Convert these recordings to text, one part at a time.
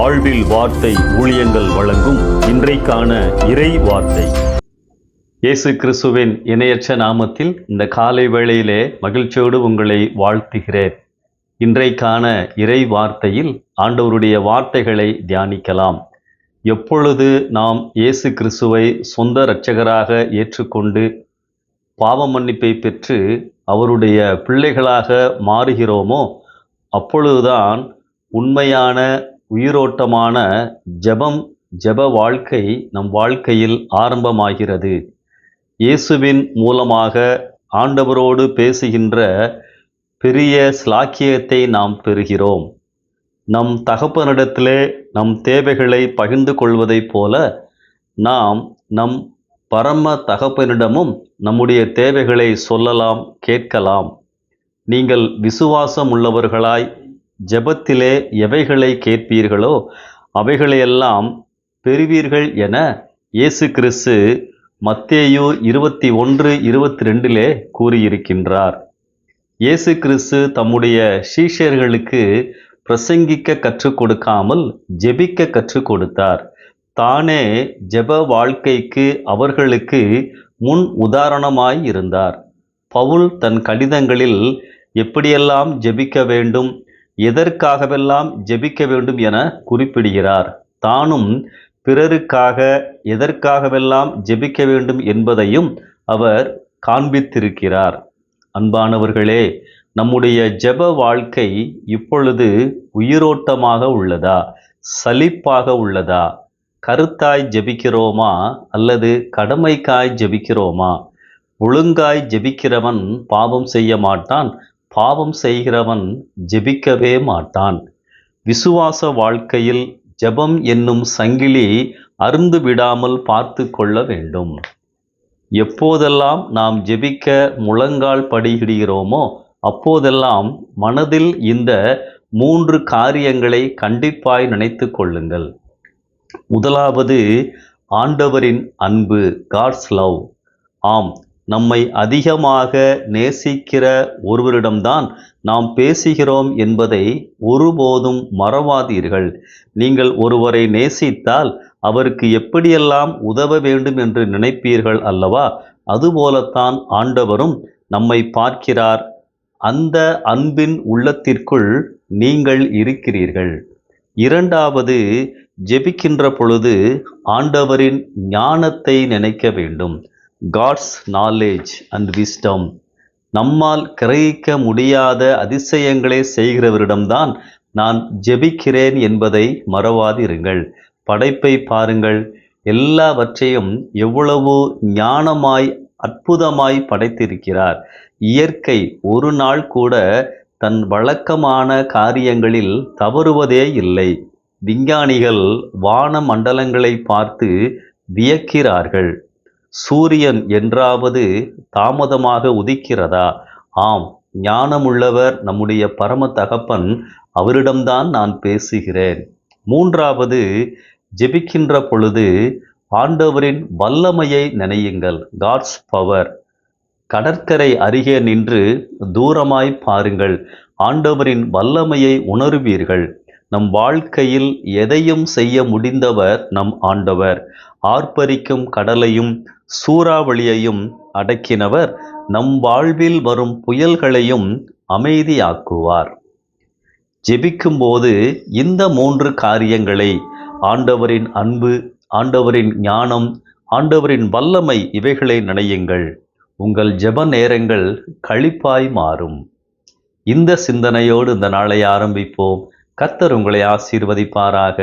வாழ்வில் வார்த்தை ஊழியங்கள் வழங்கும் இன்றைக்கான இறை வார்த்தை. இயேசு கிறிஸ்துவின் இணையற்ற நாமத்தில் இந்த காலை வேளையிலே மகிழ்ச்சியோடு உங்களை வாழ்த்துகிறேன். இன்றைக்கான இறை வார்த்தையில் ஆண்டவருடைய வார்த்தைகளை தியானிக்கலாம். எப்பொழுது நாம் இயேசு கிறிஸ்துவை சொந்த இரட்சகராக ஏற்றுக்கொண்டு பாவ மன்னிப்பை பெற்று அவருடைய பிள்ளைகளாக மாறுகிறோமோ அப்பொழுதுதான் உண்மையான உயிரோட்டமான ஜெப வாழ்க்கை நம் வாழ்க்கையில் ஆரம்பமாகிறது. இயேசுவின் மூலமாக ஆண்டவரோடு பேசுகின்ற பெரிய ஸ்லாக்கியத்தை நாம் பெறுகிறோம். நம் தகப்பனிடத்திலே நம் தேவைகளை பகிர்ந்து கொள்வதைப் போல நாம் நம் பரம தகப்பனிடமும் நம்முடைய தேவைகளை சொல்லலாம், கேட்கலாம். நீங்கள் விசுவாசம் உள்ளவர்களாய் ஜெபத்திலே எவைகளை கேட்பீர்களோ அவைகளையெல்லாம் பெறுவீர்கள் என இயேசு கிறிஸ்து மத்தேயு 21:22 கூறியிருக்கின்றார். இயேசு கிறிஸ்து தம்முடைய சீஷர்களுக்கு பிரசங்கிக்க கற்றுக் கொடுக்காமல் ஜெபிக்க கற்றுக் கொடுத்தார். தானே ஜெப வாழ்க்கைக்கு அவர்களுக்கு முன் உதாரணமாய் இருந்தார். பவுல் தன் கடிதங்களில் எப்படியெல்லாம் ஜெபிக்க வேண்டும், எதற்காகவெல்லாம் ஜெபிக்க வேண்டும் என குறிப்பிடுகிறார். தானும் பிறருக்காக எதற்காகவெல்லாம் ஜெபிக்க வேண்டும் என்பதையும் அவர் காண்பித்திருக்கிறார். அன்பானவர்களே, நம்முடைய ஜெப வாழ்க்கை இப்பொழுது உயிரோட்டமாக உள்ளதா, சலிப்பாக உள்ளதா? கருத்தாய் ஜெபிக்கிறோமா அல்லது கடமைக்காய் ஜெபிக்கிறோமா? ஒழுங்காய் ஜெபிக்கிறவன் பாவம் செய்ய மாட்டான், பாவம் செய்கிறவன் ஜெபிக்கவே மாட்டான். விசுவாச வாழ்க்கையில் ஜெபம் என்னும் சங்கிலி அறுந்து விடாமல் பார்த்து கொள்ள வேண்டும். எப்போதெல்லாம் நாம் ஜெபிக்க முழங்கால் படியிடுகிறோமோ அப்போதெல்லாம் மனதில் இந்த 3 காரியங்களை கண்டிப்பாய் நினைத்து கொள்ளுங்கள். முதலாவது, ஆண்டவரின் அன்பு, காட்ஸ் லவ். ஆம், நம்மை அதிகமாக நேசிக்கிற ஒருவரிடம்தான் நாம் பேசுகிறோம் என்பதை ஒருபோதும் மறவாதீர்கள். நீங்கள் ஒருவரை நேசித்தால் அவருக்கு எப்படியெல்லாம் உதவ வேண்டும் என்று நினைப்பீர்கள் அல்லவா? அதுபோலத்தான் ஆண்டவரும் நம்மை பார்க்கிறார். அந்த அன்பின் உள்ளத்திற்குள் நீங்கள் இருக்கிறீர்கள். இரண்டாவது, ஜெபிக்கின்ற பொழுது ஆண்டவரின் ஞானத்தை நினைக்க வேண்டும். God's knowledge and wisdom. நம்மால் கிரகிக்க முடியாத அதிசயங்களை செய்கிறவரிடம்தான் நான் ஜெபிக்கிறேன் என்பதை மறவாதிருங்கள். படைப்பை பாருங்கள், எல்லாவற்றையும் எவ்வளவு ஞானமாய் அற்புதமாய் படைத்திருக்கிறார். இயற்கை ஒரு நாள் கூட தன் வழக்கமான காரியங்களில் தவறுவதே இல்லை. விஞ்ஞானிகள் வான மண்டலங்களை பார்த்து வியக்கிறார்கள். சூரியன் என்றாவது தாமதமாக உதிக்கிறதா? ஆம், ஞானமுள்ளவர் நம்முடைய பரம தகப்பன், அவரிடம்தான் நான் பேசுகிறேன். மூன்றாவது, ஜெபிக்கின்ற பொழுது ஆண்டவரின் வல்லமையை நினையுங்கள். God's power. கடற்கரை அருகே நின்று தூரமாய் பாருங்கள், ஆண்டவரின் வல்லமையை உணர்வீர்கள். நம் வாழ்க்கையில் எதையும் செய்ய முடிந்தவர் நம் ஆண்டவர். ஆர்ப்பரிக்கும் கடலையும் சூறாவளியையும் அடக்கினவர் நம் வாழ்வில் வரும் புயல்களையும் அமைதியாக்குவார். ஜெபிக்கும்போது இந்த 3 காரியங்களை, ஆண்டவரின் அன்பு, ஆண்டவரின் ஞானம், ஆண்டவரின் வல்லமை, இவைகளை நினையுங்கள். உங்கள் ஜெப நேரங்கள் களிப்பாய் மாறும். இந்த சிந்தனையோடு இந்த நாளை ஆரம்பிப்போம். கர்த்தர் உங்களை ஆசீர்வதிப்பாராக.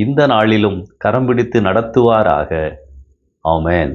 இந்த நாளிலும் கரம் பிடித்து நடத்துவாராக. ஆமென்.